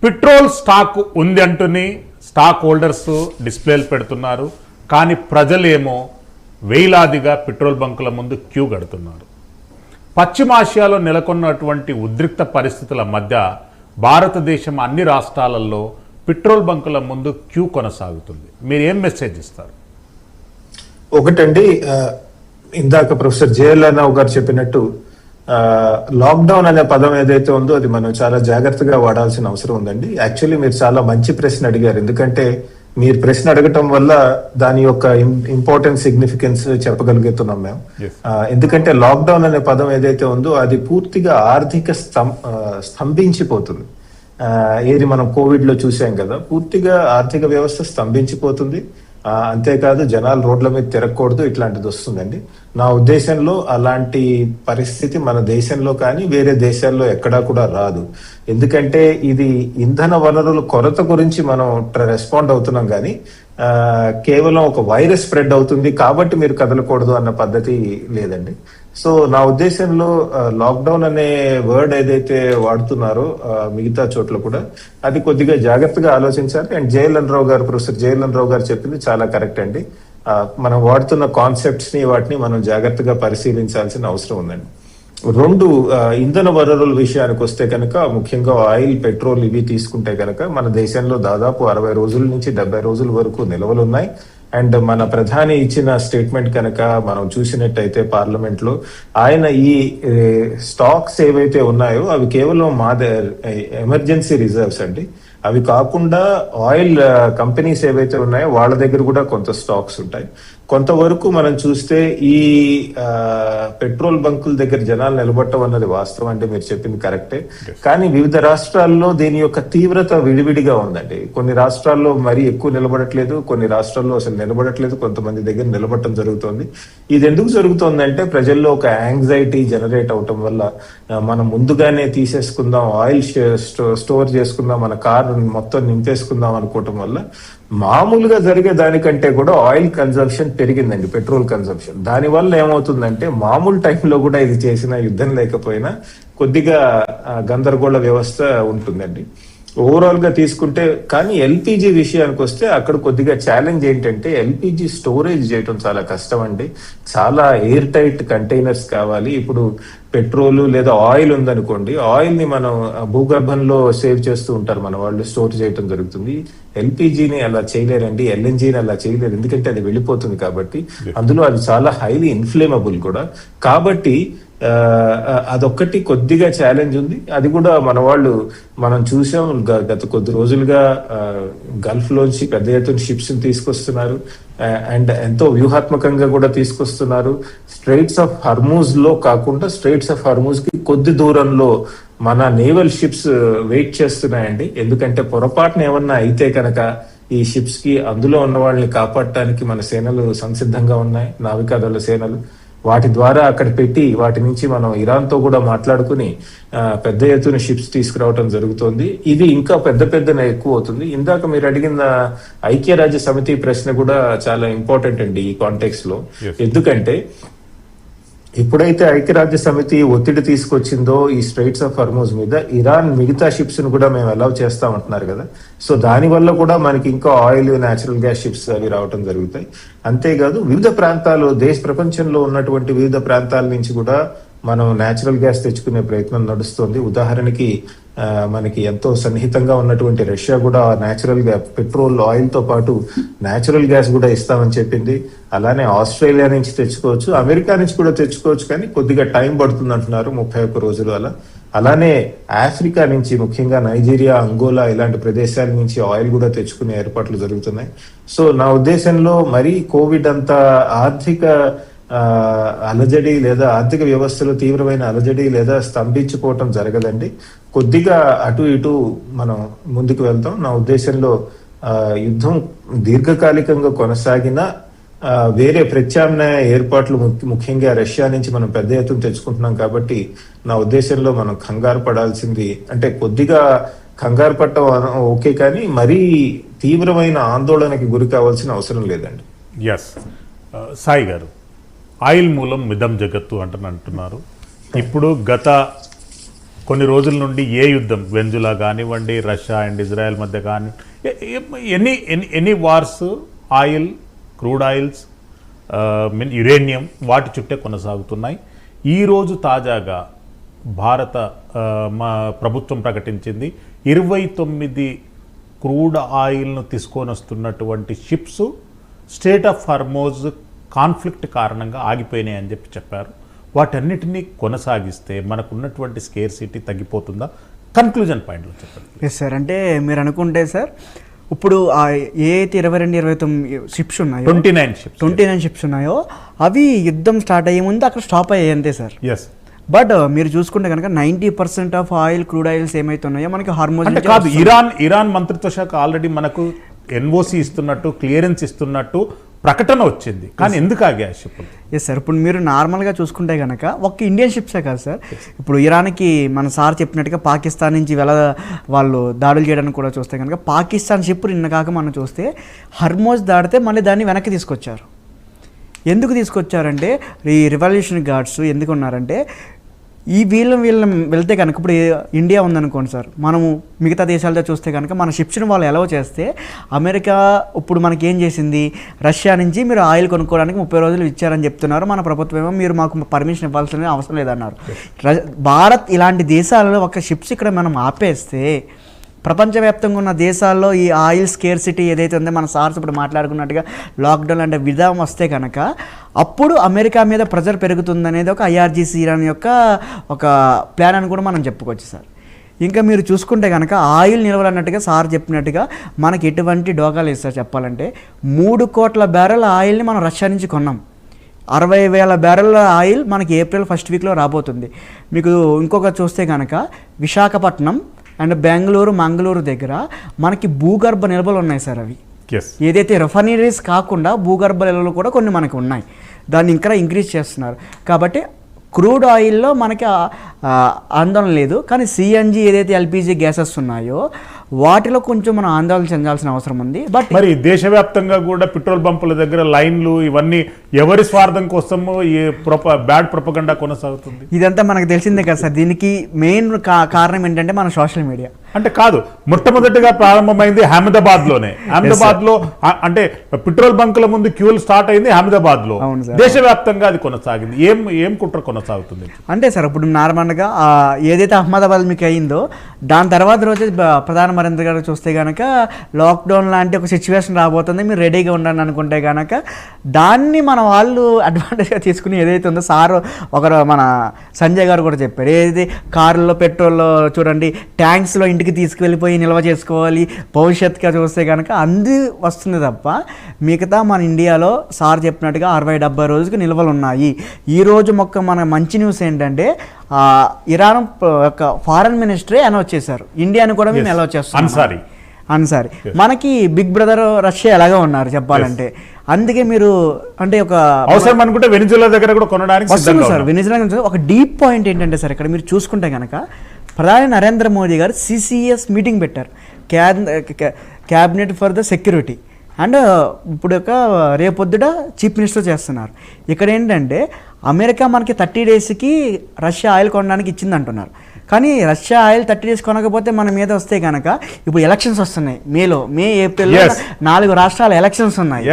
Petrol stock ఉంది అంటూనే stock holders డిస్ప్లేలు పెడుతున్నారు. కానీ ప్రజలేమో వేలాదిగా పెట్రోల్ బంకుల ముందు క్యూ కడుతున్నారు. పశ్చిమాసియాలో నెలకొన్నటువంటి ఉద్రిక్త పరిస్థితుల మధ్య భారతదేశం అన్ని రాష్ట్రాలలో పెట్రోల్ బంకుల ముందు క్యూ కొనసాగుతుంది. మీరు ఏం మెసేజ్ ఇస్తారు? ఒకటండి, ఇందాక ప్రొఫెసర్ జయలలితారావు గారు చెప్పినట్టు లాక్డౌన్ అనే పదం ఏదైతే ఉందో అది మనం చాలా జాగ్రత్తగా వాడాల్సిన అవసరం ఉందండి. యాక్చువల్లీ మీరు చాలా మంచి ప్రశ్న అడిగారు. ఎందుకంటే మీరు ప్రశ్న అడగటం వల్ల దాని యొక్క ఇంపార్టెంట్ సిగ్నిఫికెన్స్ చెప్పగలుగుతున్నాం మేము. ఎందుకంటే లాక్డౌన్ అనే పదం ఏదైతే ఉందో అది పూర్తిగా ఆర్థిక స్తంభించిపోతుంది. ఏది మనం కోవిడ్ లో చూసాం కదా, పూర్తిగా ఆర్థిక వ్యవస్థ స్తంభించిపోతుంది. అంతేకాదు జనాలు రోడ్ల మీద తిరగకూడదు, ఇట్లాంటిది వస్తుందండి. నా ఉద్దేశంలో అలాంటి పరిస్థితి మన దేశంలో కానీ వేరే దేశాల్లో ఎక్కడా కూడా రాదు. ఎందుకంటే ఇది ఇంధన వనరుల కొరత గురించి మనం రెస్పాండ్ అవుతున్నాం కానీ కేవలం ఒక వైరస్ స్ప్రెడ్ అవుతుంది కాబట్టి మీరు కదలకూడదు అన్న పద్ధతి లేదండి. సో నా ఉద్దేశంలో లాక్డౌన్ అనే వర్డ్ ఏదైతే వాడుతున్నారో మిగతా చోట్ల కూడా అది కొద్దిగా జాగ్రత్తగా ఆలోచించాలి. అండ్ ప్రొఫెసర్ జయలలితారావు గారు చెప్పింది చాలా కరెక్ట్ అండి. మనం వాడుతున్న కాన్సెప్ట్స్ ని వాటిని మనం జాగ్రత్తగా పరిశీలించాల్సిన అవసరం ఉందండి. రెండు, ఇంధన వనరుల విషయానికి వస్తే కనుక ముఖ్యంగా ఆయిల్, పెట్రోల్ ఇవి తీసుకుంటే కనుక మన దేశంలో దాదాపు 60 రోజుల నుంచి 70 రోజుల వరకు నిల్వలు ఉన్నాయి. అండ్ మన ప్రధాని ఇచ్చిన స్టేట్మెంట్ కనుక మనం చూసినట్టయితే పార్లమెంట్ లో ఆయన ఈ స్టాక్స్ ఏవైతే ఉన్నాయో అవి కేవలం ఎమర్జెన్సీ రిజర్వ్స్ అండి. అవి కాకుండా ఆయిల్ కంపెనీస్ ఏవైతే ఉన్నాయో వాళ్ళ దగ్గర కూడా కొంత స్టాక్స్ ఉంటాయి. కొంతవరకు మనం చూస్తే ఈ పెట్రోల్ బంకుల దగ్గర జనాలు నిలబడటం అన్నది వాస్తవం అంటే మీరు చెప్పింది కరెక్టే. కానీ వివిధ రాష్ట్రాల్లో దీని యొక్క తీవ్రత విడివిడిగా ఉందండి. కొన్ని రాష్ట్రాల్లో మరీ ఎక్కువ నిలబడట్లేదు, కొన్ని రాష్ట్రాల్లో అసలు నిలబడట్లేదు, కొంతమంది దగ్గర నిలబడటం జరుగుతోంది. ఇది ఎందుకు జరుగుతోందంటే ప్రజల్లో ఒక యాంగ్జైటీ జనరేట్ అవటం వల్ల మనం ముందుగానే తీసేసుకుందాం, ఆయిల్ స్టోర్ చేసుకుందాం, మన కార్ మొత్తం నింపేసుకుందాం అనుకోవటం వల్ల మామూలుగా జరిగే దానికంటే కూడా ఆయిల్ కన్సంప్షన్ పెరిగిందండి, పెట్రోల్ కన్సంప్షన్. దానివల్ల ఏమవుతుందంటే మామూలు టైంలో కూడా ఇది చేసిన యుద్ధం లేకపోయినా కొద్దిగా గందరగోళ వ్యవస్థ ఉంటుందండి ఓవరాల్ గా తీసుకుంటే. కానీ ఎల్పిజి విషయానికి వస్తే అక్కడ కొద్దిగా ఛాలెంజ్ ఏంటంటే ఎల్పిజి స్టోరేజ్ చేయటం చాలా కష్టం అండి. చాలా ఎయిర్ టైట్ కంటైనర్స్ కావాలి. ఇప్పుడు పెట్రోల్ లేదా ఆయిల్ ఉందనుకోండి, ఆయిల్ ని మనం భూగర్భంలో సేవ్ చేస్తూ ఉంటారు మన వాళ్ళు, స్టోర్ చేయటం జరుగుతుంది. ఎల్పిజిని అలా చేయలేరండి, ఎల్ఎన్జిని అలా చేయలేరు, ఎందుకంటే అది వెళ్ళిపోతుంది కాబట్టి. అందులో అది చాలా హైలీ ఇన్ఫ్లేమబుల్ కూడా కాబట్టి అదొక్కటి కొద్దిగా ఛాలెంజ్ ఉంది. అది కూడా మన వాళ్ళు మనం చూసాం గత కొద్ది రోజులుగా గల్ఫ్ లోంచి పెద్ద ఎత్తున షిప్స్ తీసుకొస్తున్నారు అండ్ ఎంతో వ్యూహాత్మకంగా కూడా తీసుకొస్తున్నారు. స్ట్రైట్స్ ఆఫ్ హర్మూజ్ లో కాకుండా స్ట్రైట్స్ ఆఫ్ హర్మూజ్ కి కొద్ది దూరంలో మన నేవల్ షిప్స్ వెయిట్ చేస్తున్నాయండి. ఎందుకంటే పొరపాటున ఏమన్నా అయితే కనుక ఈ షిప్స్ కి అందులో ఉన్న వాళ్ళని కాపాడటానికి మన సేనలు సంసిద్ధంగా ఉన్నాయి, నావికాదళ సేనలు. వాటి ద్వారా అక్కడ పెట్టి వాటి నుంచి మనం ఇరాన్ తో కూడా మాట్లాడుకుని పెద్ద ఎత్తున షిప్స్ తీసుకురావడం జరుగుతోంది. ఇది ఇంకా పెద్దన ఎక్కువ అవుతుంది. ఇందాక మీరు అడిగిన ఐక్యరాజ్య సమితి ప్రశ్న కూడా చాలా ఇంపార్టెంట్ అండి ఈ కాంటెక్స్ట్ లో. ఎందుకంటే ఎప్పుడైతే ఐక్యరాజ్య సమితి ఒత్తిడి తీసుకొచ్చిందో ఈ స్ట్రైట్స్ ఆఫ్ హర్మూజ్ మీద, ఇరాన్ మిగతా షిప్స్ ను కూడా మేము అలౌ చేస్తామంటున్నారు కదా. సో దాని వల్ల కూడా మనకి ఇంకా ఆయిల్, న్యాచురల్ గ్యాస్ షిప్స్ అవి రావటం జరుగుతాయి. అంతేకాదు వివిధ ప్రాంతాలు, ప్రపంచంలో ఉన్నటువంటి వివిధ ప్రాంతాల నుంచి కూడా మనం న్యాచురల్ గ్యాస్ తెచ్చుకునే ప్రయత్నం నడుస్తుంది. ఉదాహరణకి మనకి ఎంతో సన్నిహితంగా ఉన్నటువంటి రష్యా కూడా న్యాచురల్ గ్యాస్, పెట్రోల్, ఆయిల్ తో పాటు న్యాచురల్ గ్యాస్ కూడా ఇస్తామని చెప్పింది. అలానే ఆస్ట్రేలియా నుంచి తెచ్చుకోవచ్చు, అమెరికా నుంచి కూడా తెచ్చుకోవచ్చు, కానీ కొద్దిగా టైం పడుతుంది అంటున్నారు, 31 రోజులు అలా. అలానే ఆఫ్రికా నుంచి ముఖ్యంగా నైజీరియా, అంగోలా ఇలాంటి ప్రదేశాల నుంచి ఆయిల్ కూడా తెచ్చుకునే ఏర్పాట్లు జరుగుతున్నాయి. సో నా ఉద్దేశంలో మరీ కోవిడ్ అంతా ఆర్థిక అలజడి లేదా ఆర్థిక వ్యవస్థలో తీవ్రమైన అలజడి లేదా స్తంభించిపోవటం జరగదండి. కొద్దిగా అటు ఇటు మనం ముందుకు వెళ్తాం. నా ఉద్దేశంలో యుద్ధం దీర్ఘకాలికంగా కొనసాగిన వేరే ప్రత్యామ్నాయ ఏర్పాట్లు ముఖ్యంగా రష్యా నుంచి మనం పెద్ద ఎత్తున తెచ్చుకుంటున్నాం కాబట్టి నా ఉద్దేశంలో మనం కంగారు పడాల్సింది, అంటే కొద్దిగా కంగారు పడటం ఓకే, కానీ మరీ తీవ్రమైన ఆందోళనకి గురి కావాల్సిన అవసరం లేదండి. ఎస్, సాయి గారు, ఆయిల్ మూలం మిదం జగత్తు అంటున్నారు. ఇప్పుడు గత కొన్ని రోజుల నుండి ఏ యుద్ధం వెంజులా కానివ్వండి, రష్యా అండ్ ఇజ్రాయెల్ మధ్య కానీ any wars, oil, crude oils, uranium వాటి చుట్టే కొనసాగుతున్నాయి. ఈరోజు తాజాగా భారత మా ప్రభుత్వం ప్రకటించింది 29 క్రూడ్ ఆయిల్ను తీసుకొని వస్తున్నటువంటి ships state of Hormuz conflict కారణంగా ఆగిపోయినాయి అని చెప్పారు. వాటన్నిటినీ కొనసాగిస్తే మనకున్నటువంటి స్కేర్సిటీ తగ్గిపోతుందా? కన్క్లూజన్ పాయింట్లో చెప్పండి. ఎస్ సార్, అంటే మీరు అనుకుంటే సార్ ఇప్పుడు ఏ అయితే 22-29 షిప్స్ ఉన్నాయో 29 షిప్స్ ఉన్నాయో అవి యుద్ధం స్టార్ట్ అయ్యే ముందు అక్కడ స్టాప్ అయ్యాయి అంతే సార్. ఎస్, బట్ మీరు చూసుకుంటే కనుక 90% ఆఫ్ ఆయిల్, క్రూడ్ ఆయిల్స్ ఏమైతే ఉన్నాయో మనకి హార్మోజ్ అంటే కాదు, ఇరాన్ మంత్రిత్వ శాఖ ఆల్రెడీ మనకు ఎన్ఓసి ఇస్తున్నట్టు, క్లియరెన్స్ ఇస్తున్నట్టు ప్రకటన వచ్చింది, కానీ ఎందుకు ఆగా షిప్పులు? ఎస్ సార్, ఇప్పుడు మీరు నార్మల్గా చూసుకుంటే కనుక ఒక్క ఇండియన్ షిప్సే కాదు సార్, ఇప్పుడు ఇరాన్కి మన సార్ చెప్పినట్టుగా పాకిస్తాన్ నుంచి వాళ్ళు దాడులు చేయడానికి కూడా చూస్తే కనుక పాకిస్తాన్ షిప్ నిన్న కాక మనం చూస్తే హర్మోజ్ దాడితే మళ్ళీ దాన్ని వెనక్కి తీసుకొచ్చారు. ఎందుకు తీసుకొచ్చారంటే ఈ రివల్యూషన్ గార్డ్స్ ఎందుకు ఉన్నారంటే వీళ్ళని వెళ్తే కనుక ఇప్పుడు ఇండియా ఉందనుకోండి సార్, మనము మిగతా దేశాలతో చూస్తే కనుక మన షిప్స్ని వాళ్ళు ఎలవ్ చేస్తే అమెరికా ఇప్పుడు మనకి ఏం చేసింది, రష్యా నుంచి మీరు ఆయిల్ కొనుక్కోవడానికి 30 రోజులు ఇచ్చారని చెప్తున్నారు. మన ప్రభుత్వం ఏమో మీరు మాకు పర్మిషన్ ఇవ్వాల్సిన అవసరం లేదన్నారు. భారత్ ఇలాంటి దేశాలలో ఒక షిప్స్ ఇక్కడ మనం ఆపేస్తే ప్రపంచవ్యాప్తంగా ఉన్న దేశాల్లో ఈ ఆయిల్ స్కేర్సిటీ ఏదైతే ఉందో మన సార్స్ ఇప్పుడు మాట్లాడుకున్నట్టుగా లాక్డౌన్ అంటే విధానం వస్తే కనుక అప్పుడు అమెరికా మీద ప్రెజర్ పెరుగుతుందనేది ఒక IRGC ఇరాన్ యొక్క ఒక ప్లాన్ అని కూడా మనం చెప్పుకోవచ్చు సార్. ఇంకా మీరు చూసుకుంటే కనుక ఆయిల్ నిల్వలన్నట్టుగా సార్ చెప్పినట్టుగా మనకి ఎటువంటి డోకాలు ఇస్తారు చెప్పాలంటే 3 కోట్ల బ్యారెల్ ఆయిల్ని మనం రష్యా నుంచి కొన్నాం. 60,000 బ్యారెల్ ఆయిల్ మనకి ఏప్రిల్ ఫస్ట్ వీక్లో రాబోతుంది. మీకు ఇంకొక చూస్తే కనుక విశాఖపట్నం అండ్ బెంగళూరు, మంగళూరు దగ్గర మనకి భూగర్భ నిల్వలు ఉన్నాయి సార్. అవి ఏదైతే రిఫైనరీస్ కాకుండా భూగర్భ నిల్వలు కూడా కొన్ని మనకి ఉన్నాయి. దాన్ని ఇంకా ఇంక్రీజ్ చేస్తున్నారు. కాబట్టి క్రూడ్ ఆయిల్లో మనకి ఆందోళన లేదు, కానీ CNG ఏదైతే LPG గ్యాసెస్ ఉన్నాయో వాటిలో కొంచెం మనం ఆందోళన చెందాల్సిన అవసరం ఉంది. బట్ మరి దేశవ్యాప్తంగా కూడా పెట్రోల్ బంపుల దగ్గర లైన్లు ఇవన్నీ ఎవరి స్వార్థం కోసము ఈ బ్యాడ్ ప్రొపగండా కొనసాగుతుంది? ఇదంతా మనకు తెలిసిందే కదా సార్. దీనికి మెయిన్ కారణం ఏంటంటే మన సోషల్ మీడియా. అంటే కాదు, మొట్టమొదటిగా ప్రారంభమైంది అహ్మదాబాద్ లోనే. అహ్మదాబాద్ లో అంటే పెట్రోల్ బంకుల ముందు క్యూలు స్టార్ట్ అయింది అహ్మదాబాద్ లో. దేశవ్యాప్తంగా అది కొనసాగింది. ఏం కుట్ర కొనసాగుతుంది అంటే సార్ ఇప్పుడు నార్మల్గా ఏదైతే అహ్మదాబాద్ మీకు అయిందో దాని తర్వాత రోజు ప్రధాన నరేంద్ర గారు చూస్తే కనుక లాక్డౌన్ లాంటి ఒక సిచ్యువేషన్ రాబోతుంది, మీరు రెడీగా ఉండండి అనుకుంటే కనుక దాన్ని మన వాళ్ళు అడ్వాంటేజ్గా తీసుకుని ఏదైతే ఉందో సార్ మన సంజయ్ గారు కూడా చెప్పారు, ఏదైతే కారులో పెట్రోల్లో చూడండి ట్యాంక్స్లో ఇంటికి తీసుకువెళ్ళిపోయి నిల్వ చేసుకోవాలి, భవిష్యత్తుగా చూస్తే కనుక అంది వస్తుంది తప్ప మిగతా మన ఇండియాలో సార్ చెప్పినట్టుగా 60-70 రోజుకి నిల్వలు ఉన్నాయి. ఈరోజు మన మంచి న్యూస్ ఏంటంటే ఇరాన్ యొక్క ఫారెన్ మినిస్టరే అనౌన్స్ చేశారు ఇండియాని కూడా మేము అలౌ చేస్తాం అన్సారీ. మనకి బిగ్ బ్రదర్ రష్యా ఎలాగా ఉన్నారు చెప్పాలంటే. అందుకే మీరు అంటే ఒక అవసరం అనుకుంటే వెనిజులా దగ్గర కూడా కొనడానికి వస్తుంది సార్. వెనిజులా ఒక డీప్ పాయింట్ ఏంటంటే సార్, ఇక్కడ మీరు చూసుకుంటే కనుక ప్రధాని నరేంద్ర మోదీ గారు CCS మీటింగ్ పెట్టారు, cabinet for the security. And ఇప్పుడు రేపొద్దుట చీఫ్ మినిస్టర్ చేస్తున్నారు. ఇక్కడ ఏంటంటే అమెరికా మనకి 30 డేస్కి రష్యా ఆయిల్ కొనడానికి ఇచ్చింది అంటున్నారు, కానీ రష్యా ఆయిల్ 30 డేస్ కొనకపోతే మన మీద వస్తే కనుక ఇప్పుడు ఎలక్షన్స్ వస్తున్నాయి. మే, ఏప్రిల్లో 4 రాష్ట్రాల ఎలక్షన్స్ ఉన్నాయి.